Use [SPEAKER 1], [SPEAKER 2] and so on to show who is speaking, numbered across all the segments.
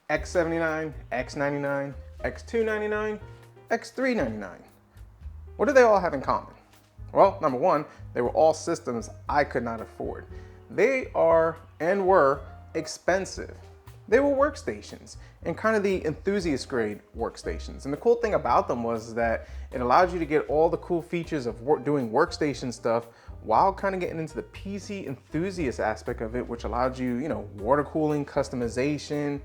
[SPEAKER 1] x79, x99, x299, x399. What do they all have in common? Well, number one, they were all systems I could not afford. They are and were expensive. They were workstations and kind of the enthusiast grade workstations. And the cool thing about them was that it allowed you to get all the cool features of doing workstation stuff while kind of getting into the PC enthusiast aspect of it, which allowed you, water cooling, customization,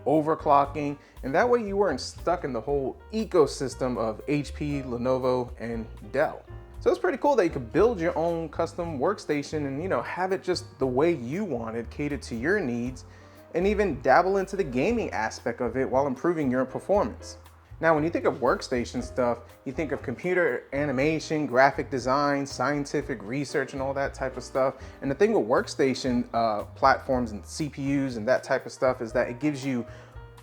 [SPEAKER 1] overclocking, and that way you weren't stuck in the whole ecosystem of HP, Lenovo, and Dell. So it's pretty cool that you could build your own custom workstation and have it just the way you wanted, catered to your needs, and even dabble into the gaming aspect of it while improving your performance. Now, when you think of workstation stuff, you think of computer animation, graphic design, scientific research, and all that type of stuff. And the thing with workstation platforms and CPUs and that type of stuff is that it gives you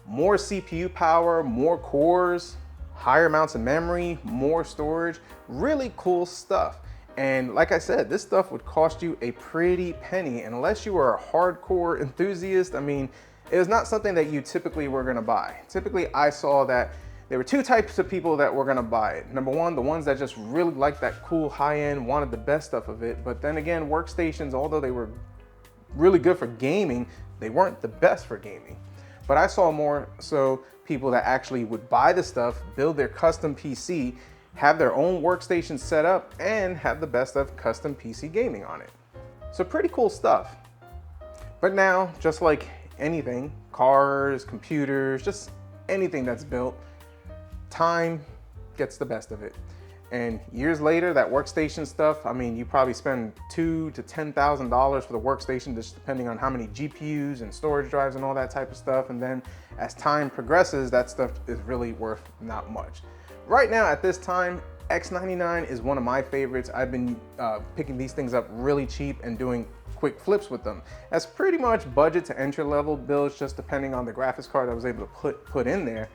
[SPEAKER 1] more CPU power, more cores, higher amounts of memory, more storage, really cool stuff. And like I said, this stuff would cost you a pretty penny, and unless you were a hardcore enthusiast, it was not something that you typically were gonna buy. Typically, I saw that there were two types of people that were gonna buy it. Number one, the ones that just really liked that cool high-end, wanted the best stuff of it. But then again, workstations, although they were really good for gaming, they weren't the best for gaming. But I saw more so people that actually would buy the stuff, build their custom PC, have their own workstation set up, and have the best of custom PC gaming on it. So pretty cool stuff. But now, just like anything, cars, computers, just anything that's built, time gets the best of it. And years later, that workstation stuff, you probably spend $2,000 to $10,000 for the workstation, just depending on how many GPUs and storage drives and all that type of stuff. And then as time progresses, that stuff is really worth not much. Right now, at this time, x99 is one of my favorites. I've been picking these things up really cheap and doing quick flips with them. That's pretty much budget to entry level builds, just depending on the graphics card I was able to put in there.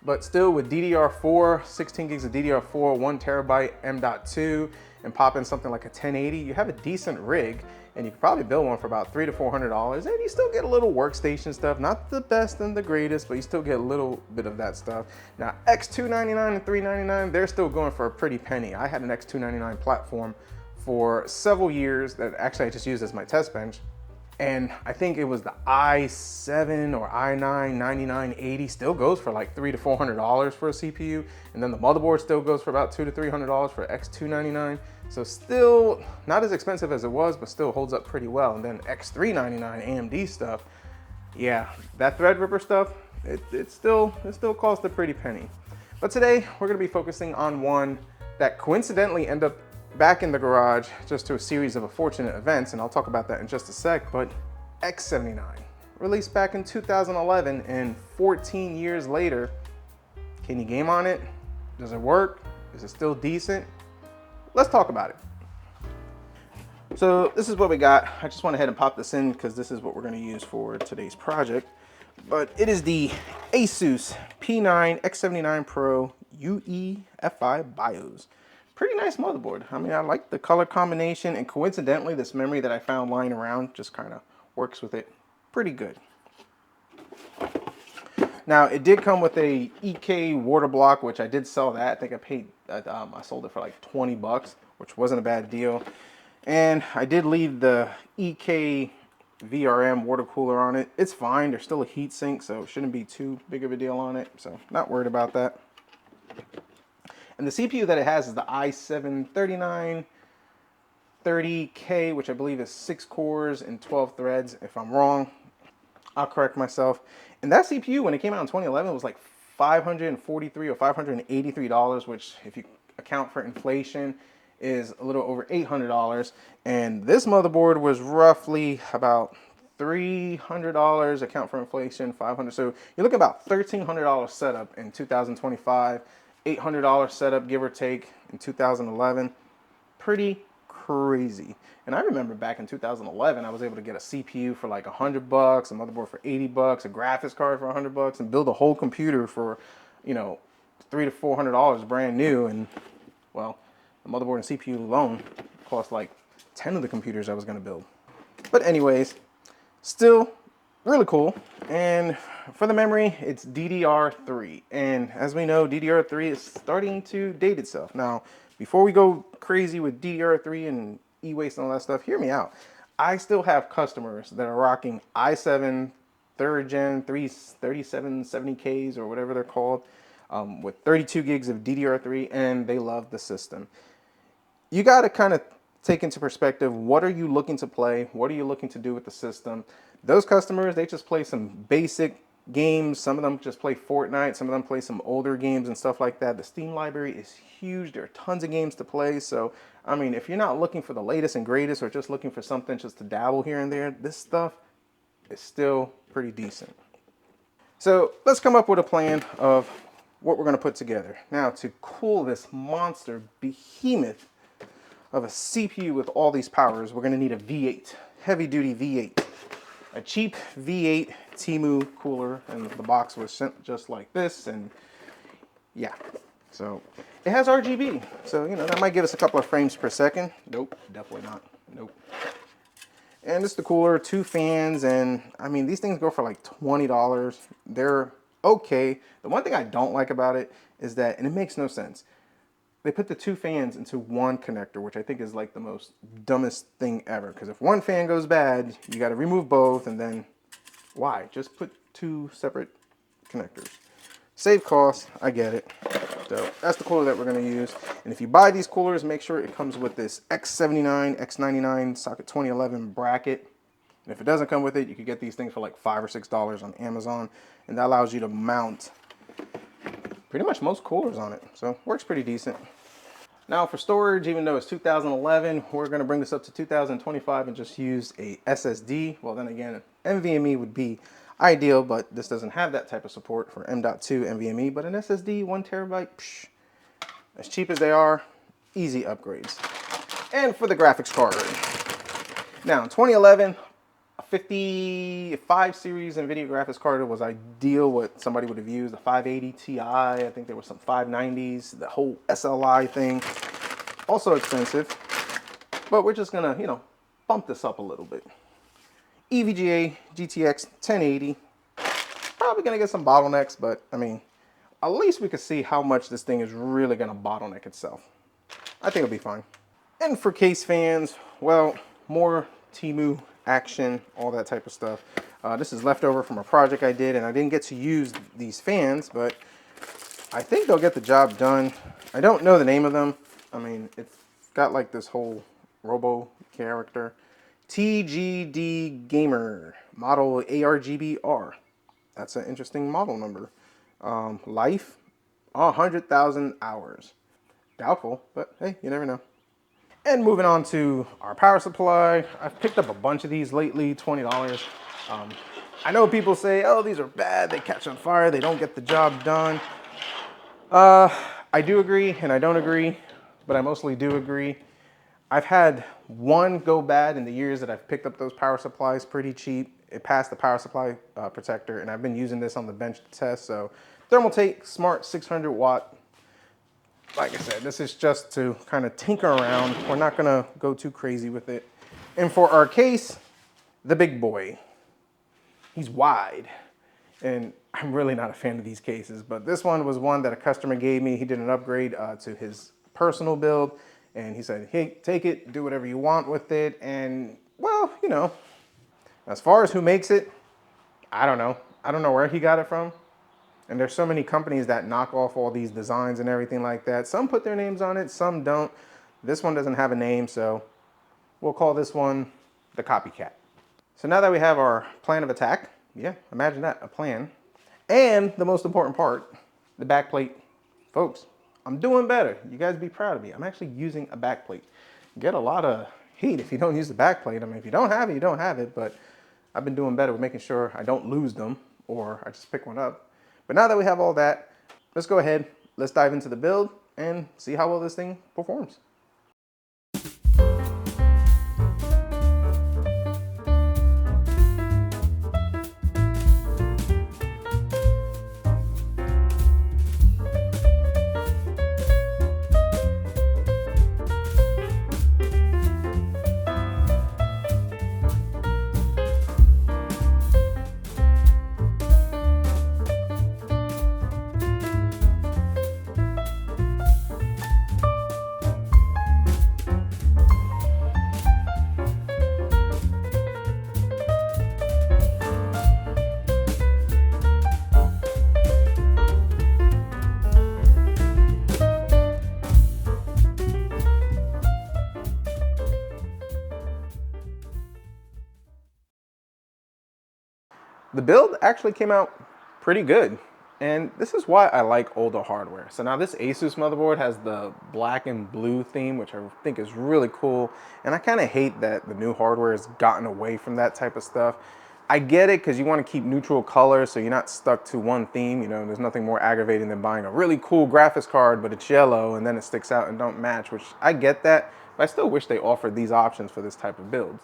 [SPEAKER 1] But still, with DDR4, 16 gigs of DDR4, 1 terabyte M.2, and pop in something like a 1080, you have a decent rig, and you can probably build one for about $300 to $400, and you still get a little workstation stuff. Not the best and the greatest, but you still get a little bit of that stuff. Now, X299 and $399, they're still going for a pretty penny. I had an X299 platform for several years that actually I just used as my test bench. And I think it was the i7 or i9 9980 still goes for like $300 to $400 for a CPU. And then the motherboard still goes for about $200 to $300 for X299. So still not as expensive as it was, but still holds up pretty well. And then X399 AMD stuff, yeah, that Threadripper stuff, it still cost a pretty penny. But today we're gonna be focusing on one that coincidentally ended up back in the garage just to a series of unfortunate events, and I'll talk about that in just a sec. But x79, released back in 2011, and 14 years later, can you game on it? Does it work? Is it still decent? Let's talk about it. So this is what we got. I just went ahead and popped this in because this is what we're going to use for today's project. But it is the Asus P9 X79 Pro UEFI BIOS. Pretty nice motherboard. I like the color combination, and coincidentally, this memory that I found lying around just kind of works with it pretty good. Now, it did come with a EK water block, which I did sell that. I think I paid, I sold it for like 20 bucks, which wasn't a bad deal. And I did leave the EK VRM water cooler on it. It's fine. There's still a heat sink, so it shouldn't be too big of a deal on it. So not worried about that. And the CPU that it has is the i7 3930K, which I believe is 6 cores and 12 threads. If I'm wrong, I'll correct myself. And that CPU, when it came out in 2011, was like $543 or $583, which, if you account for inflation, is a little over $800. And this motherboard was roughly about $300, account for inflation, $500. So you're looking about $1,300 setup in 2025. $800 setup, give or take, in 2011. Pretty crazy. And I remember back in 2011, I was able to get a CPU for like $100, a motherboard for $80, a graphics card for $100, and build a whole computer for, $300 to $400 brand new. And well, the motherboard and CPU alone cost like 10 of the computers I was going to build. But anyways, still Really cool. And for the memory, it's DDR3. And as we know, DDR3 is starting to date itself. Now, before we go crazy with DDR3 and e-waste and all that stuff, hear me out. I still have customers that are rocking i7 third gen 3770Ks or whatever they're called, with 32 gigs of DDR3, and they love the system. You got to kind of take into perspective, what are you looking to play? What are you looking to do with the system? Those customers, they just play some basic games. Some of them just play Fortnite. Some of them play some older games and stuff like that. The Steam library is huge. There are tons of games to play. So, I mean, if you're not looking for the latest and greatest or just looking for something just to dabble here and there, this stuff is still pretty decent. So let's come up with a plan of what we're going to put together. Now, to cool this monster behemoth of a CPU with all these powers, we're going to need a V8, heavy duty V8. A cheap V8 Temu cooler, and the box was sent just like this, and yeah. So it has RGB, so you know that might give us a couple of frames per second. Nope, definitely not. Nope. And it's the cooler, 2 fans, and I mean these things go for like $20. They're okay. The one thing I don't like about it is that, and it makes no sense, they put the 2 fans into one connector, which I think is like the most dumbest thing ever. Because if one fan goes bad, you got to remove both, and then why? Just put 2 separate connectors. Save costs, I get it. So that's the cooler that we're going to use. And if you buy these coolers, make sure it comes with this x79, x99 socket 2011 bracket. And if it doesn't come with it, you can get these things for like $5 or $6 on Amazon, and that allows you to mount pretty much most coolers on it. So works pretty decent. Now for storage, even though it's 2011, we're going to bring this up to 2025 and just use a SSD. Well, then again, NVMe would be ideal, but this doesn't have that type of support for M.2 NVMe. But an SSD, 1 terabyte, psh, as cheap as they are, easy upgrades. And for the graphics card, now in 2011, a 55 series NVIDIA graphics card was ideal. What somebody would have used, the 580 Ti. I think there were some 590s, the whole SLI thing. Also expensive, but we're just gonna, you know, bump this up a little bit. EVGA GTX 1080. Probably gonna get some bottlenecks, but I mean, at least we could see how much this thing is really gonna bottleneck itself. I think it'll be fine. And for case fans, well, more Temu action, all that type of stuff. This is leftover from a project I did, and I didn't get to use these fans, but I think they'll get the job done. I don't know the name of them. I mean, it's got like this whole robo character. TGD Gamer, model ARGBR. That's an interesting model number. Life, 100,000 hours. Doubtful, but hey, you never know. And moving on to our power supply, I've picked up a bunch of these lately, $20. I know people say, oh, these are bad, they catch on fire, they don't get the job done. I do agree and I don't agree, but I mostly do agree. I've had one go bad in the years that I've picked up those power supplies pretty cheap. It passed the power supply protector, and I've been using this on the bench to test. So Thermaltake Smart 600 watt. Like I said, this is just to kind of tinker around. We're not gonna go too crazy with it. And for our case, the big boy. He's wide. And I'm really not a fan of these cases, but this one was one that a customer gave me. He did an upgrade to his personal build, and he said, hey, take it, do whatever you want with it. And well, you know, as far as who makes it, I don't know. I don't know where he got it from. And there's so many companies that knock off all these designs and everything like that. Some put their names on it, some don't. This one doesn't have a name, so we'll call this one the copycat. So now that we have our plan of attack, yeah, imagine that, a plan. And the most important part, the backplate. Folks, I'm doing better. You guys be proud of me. I'm actually using a backplate. Get a lot of hate if you don't use the backplate. I mean, if you don't have it, you don't have it, but I've been doing better with making sure I don't lose them or I just pick one up. But now that we have all that, let's go ahead, let's dive into the build and see how well this thing performs. The build actually came out pretty good. And this is why I like older hardware. So now this Asus motherboard has the black and blue theme, which I think is really cool. And I kind of hate that the new hardware has gotten away from that type of stuff. I get it because you want to keep neutral colors so you're not stuck to one theme. You know, there's nothing more aggravating than buying a really cool graphics card, but it's yellow and then it sticks out and don't match, which I get that. But I still wish they offered these options for this type of builds.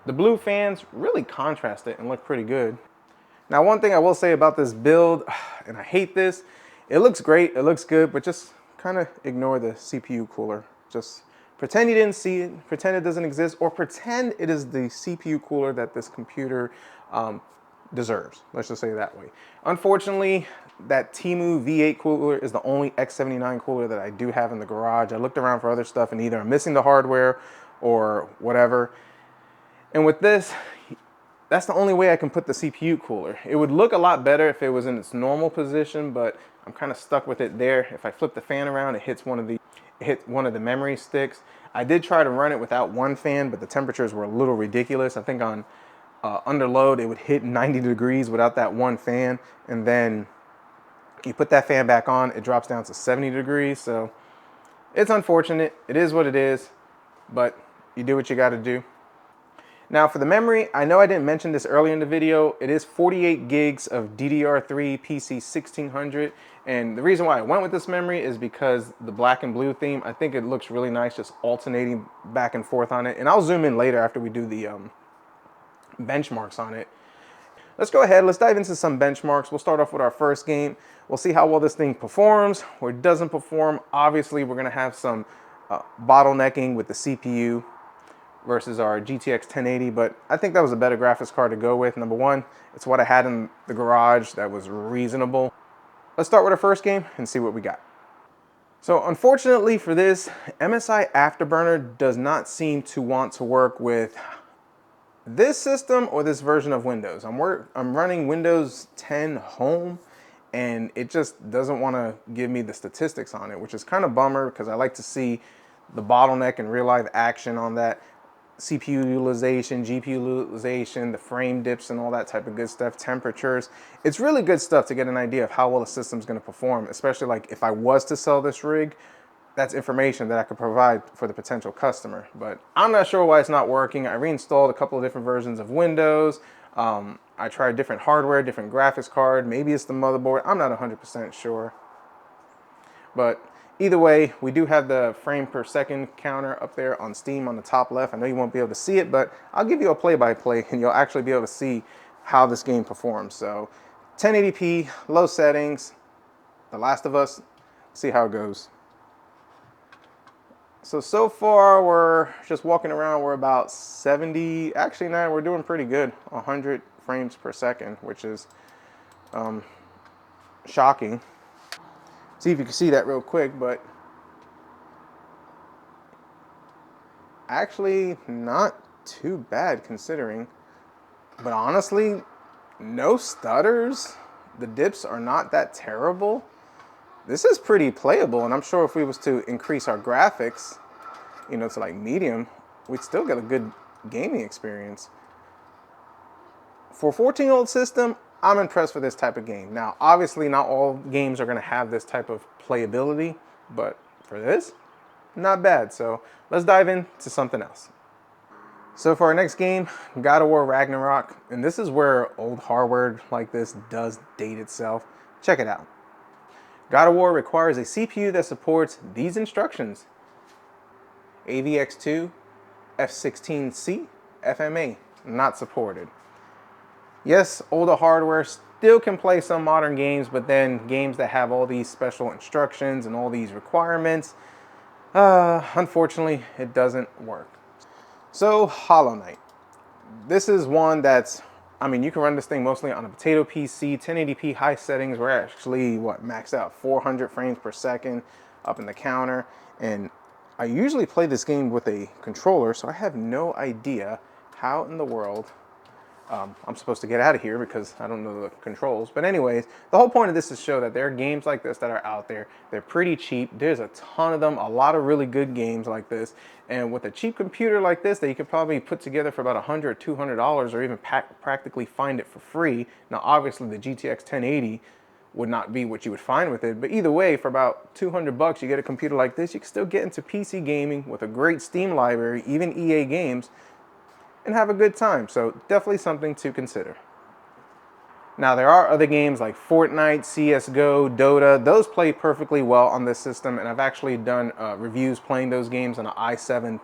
[SPEAKER 1] The blue fans really contrast it and look pretty good. Now, one thing I will say about this build, and I hate this, it looks great, it looks good, but just kind of ignore the CPU cooler. Just pretend you didn't see it, pretend it doesn't exist, or pretend it is the CPU cooler that this computer deserves. Let's just say it that way. Unfortunately, that Temu V8 cooler is the only x79 cooler that I do have in the garage. I looked around for other stuff and either I'm missing the hardware or whatever. And with this, that's the only way I can put the CPU cooler. It would look a lot better if it was in its normal position, but I'm kind of stuck with it there. If I flip the fan around, it hits one of the memory sticks. I did try to run it without one fan, but the temperatures were a little ridiculous. I think on under load, it would hit 90 degrees without that one fan. And then you put that fan back on, it drops down to 70 degrees. So it's unfortunate. It is what it is, but you do what you got to do. Now for the memory, I know I didn't mention this earlier in the video. It is 48 gigs of DDR3 PC 1600. And the reason why I went with this memory is because the black and blue theme, I think it looks really nice just alternating back and forth on it. And I'll zoom in later after we do the benchmarks on it. Let's go ahead, let's dive into some benchmarks. We'll start off with our first game. We'll see how well this thing performs or it doesn't perform. Obviously, we're gonna have some bottlenecking with the CPU versus our GTX 1080, but I think that was a better graphics card to go with. Number one, it's what I had in the garage that was reasonable. Let's start with our first game and see what we got. So unfortunately for this, MSI Afterburner does not seem to want to work with this system or this version of Windows. I'm running Windows 10 Home and it just doesn't want to give me the statistics on it, which is kind of bummer because I like to see the bottleneck and real live action on that. CPU utilization, GPU utilization, the frame dips and all that type of good stuff, temperatures. It's really good stuff to get an idea of how well a system's gonna perform, especially like if I was to sell this rig, that's information that I could provide for the potential customer. But I'm not sure why it's not working. I reinstalled a couple of different versions of Windows. I tried different hardware, different graphics card. Maybe it's the motherboard. I'm not 100% sure. But either way, we do have the frame per second counter up there on Steam on the top left. I know you won't be able to see it, but I'll give you a play-by-play and you'll actually be able to see how this game performs. So 1080p, low settings, The Last of Us, see how it goes. So far we're just walking around, we're about 70, actually now we're doing pretty good, 100 frames per second, which is shocking. See if you can see that real quick, but actually not too bad considering. But honestly, no stutters. The dips are not that terrible. This is pretty playable, and I'm sure if we was to increase our graphics, you know, to like medium, we'd still get a good gaming experience. For a 14-year-old system, I'm impressed with this type of game. Now, obviously not all games are gonna have this type of playability, but for this, not bad. So let's dive into something else. So for our next game, God of War Ragnarok, and this is where old hardware like this does date itself. Check it out. God of War requires a CPU that supports these instructions: AVX2, F16C, FMA, not supported. Yes, older hardware still can play some modern games, but then games that have all these special instructions and all these requirements, unfortunately, it doesn't work. So, Hollow Knight. This is one that's, I mean, you can run this thing mostly on a potato PC, 1080p high settings. We're actually, maxed out 400 frames per second up in the counter. And I usually play this game with a controller, so I have no idea how in the world I'm supposed to get out of here because I don't know the controls. But anyways, the whole point of this is to show that there are games like this that are out there. They're pretty cheap. There's a ton of them, a lot of really good games like this. And with a cheap computer like this that you could probably put together for about $100 or $200 or even practically find it for free. Now, obviously the GTX 1080 would not be what you would find with it. But either way, for about 200 bucks, you get a computer like this. You can still get into PC gaming with a great Steam library, even EA games, and have a good time. So definitely something to consider. Now, there are other games like Fortnite, CSGO, Dota. Those play perfectly well on this system, and I've actually done reviews playing those games on an i7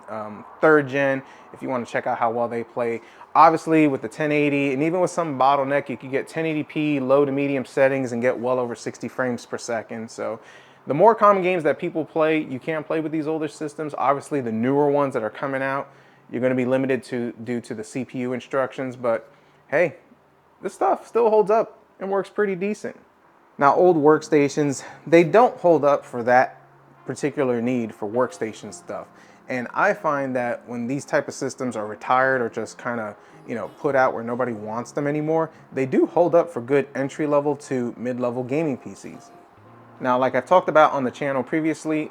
[SPEAKER 1] 3rd gen, if you want to check out how well they play. Obviously, with the 1080, and even with some bottleneck, you can get 1080p low to medium settings and get well over 60 frames per second. So the more common games that people play, you can play with these older systems. Obviously, the newer ones that are coming out, you're going to be limited to due to the CPU instructions, but hey, this stuff still holds up and works pretty decent. Now, old workstations, they don't hold up for that particular need for workstation stuff. And I find that when these type of systems are retired or just kind of, put out where nobody wants them anymore, they do hold up for good entry-level to mid-level gaming PCs. Now, like I've talked about on the channel previously,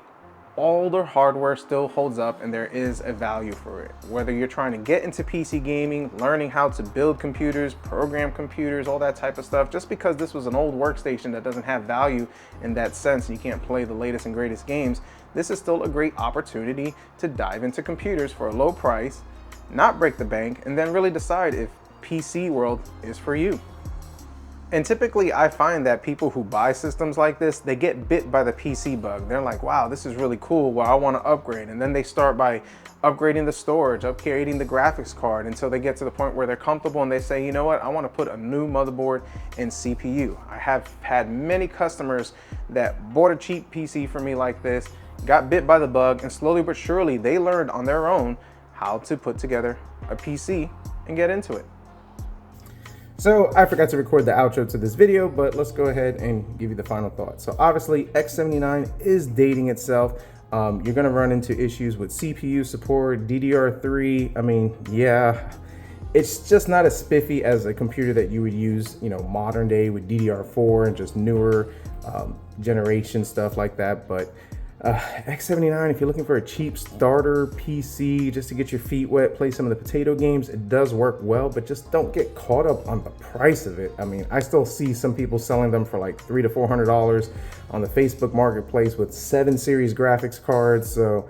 [SPEAKER 1] older hardware still holds up and there is a value for it. Whether you're trying to get into PC gaming, learning how to build computers, program computers, all that type of stuff, just because this was an old workstation that doesn't have value in that sense and you can't play the latest and greatest games, this is still a great opportunity to dive into computers for a low price, not break the bank, and then really decide if PC world is for you. And typically I find that people who buy systems like this, they get bit by the PC bug. They're like, wow, this is really cool. Well, I want to upgrade. And then they start by upgrading the storage, upgrading the graphics card until they get to the point where they're comfortable and they say, you know what, I want to put a new motherboard and CPU. I have had many customers that bought a cheap PC for me like this, got bit by the bug, and slowly but surely they learned on their own how to put together a PC and get into it. So I forgot to record the outro to this video, but let's go ahead and give you the final thoughts. So obviously x79 is dating itself. You're gonna run into issues with CPU support, DDR3. I mean, yeah, it's just not as spiffy as a computer that you would use, modern day with DDR4 and just newer generation stuff like that. But x79, if you're looking for a cheap starter PC just to get your feet wet, play some of the potato games, it does work well, but just don't get caught up on the price of it. I mean, I still see some people selling them for like $300 to $400 on the Facebook marketplace with 7 series graphics cards. So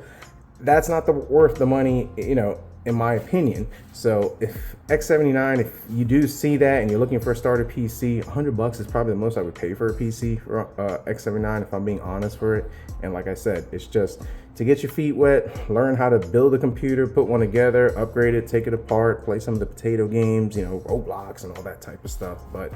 [SPEAKER 1] that's not worth the money, in my opinion. So if x79, if you do see that and you're looking for a starter PC, $100 is probably the most I would pay for a PC for x79, if I'm being honest for it. And like I said, it's just to get your feet wet, learn how to build a computer, put one together, upgrade it, take it apart, play some of the potato games, Roblox and all that type of stuff. But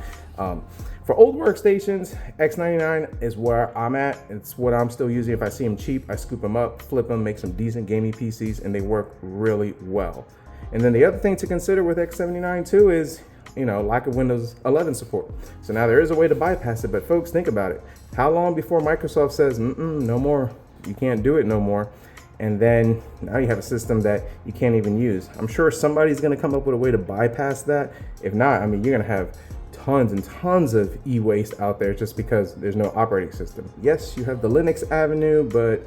[SPEAKER 1] for old workstations, x99 is where I'm at. It's what I'm still using. If I see them cheap, I scoop them up, flip them, make some decent gaming PCs, and they work really well. And then the other thing to consider with x79 too is, lack of Windows 11 support. So now there is a way to bypass it, but folks, think about it. How long before Microsoft says, no more, you can't do it no more? And then now you have a system that you can't even use. I'm sure somebody's gonna come up with a way to bypass that. If not, I mean, you're gonna have tons and tons of e-waste out there just because there's no operating system. Yes, you have the Linux avenue, but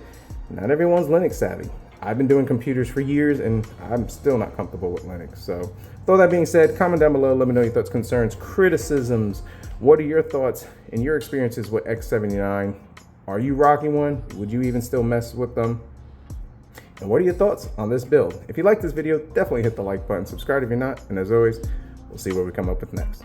[SPEAKER 1] not everyone's Linux savvy. I've been doing computers for years and I'm still not comfortable with Linux. So with all that being said, comment down below, let me know your thoughts, concerns, criticisms. What are your thoughts and your experiences with x79? Are you rocking one? Would you even still mess with them? And what are your thoughts on this build? If you like this video, definitely hit the like button, subscribe if you're not, and as always, we'll see what we come up with next.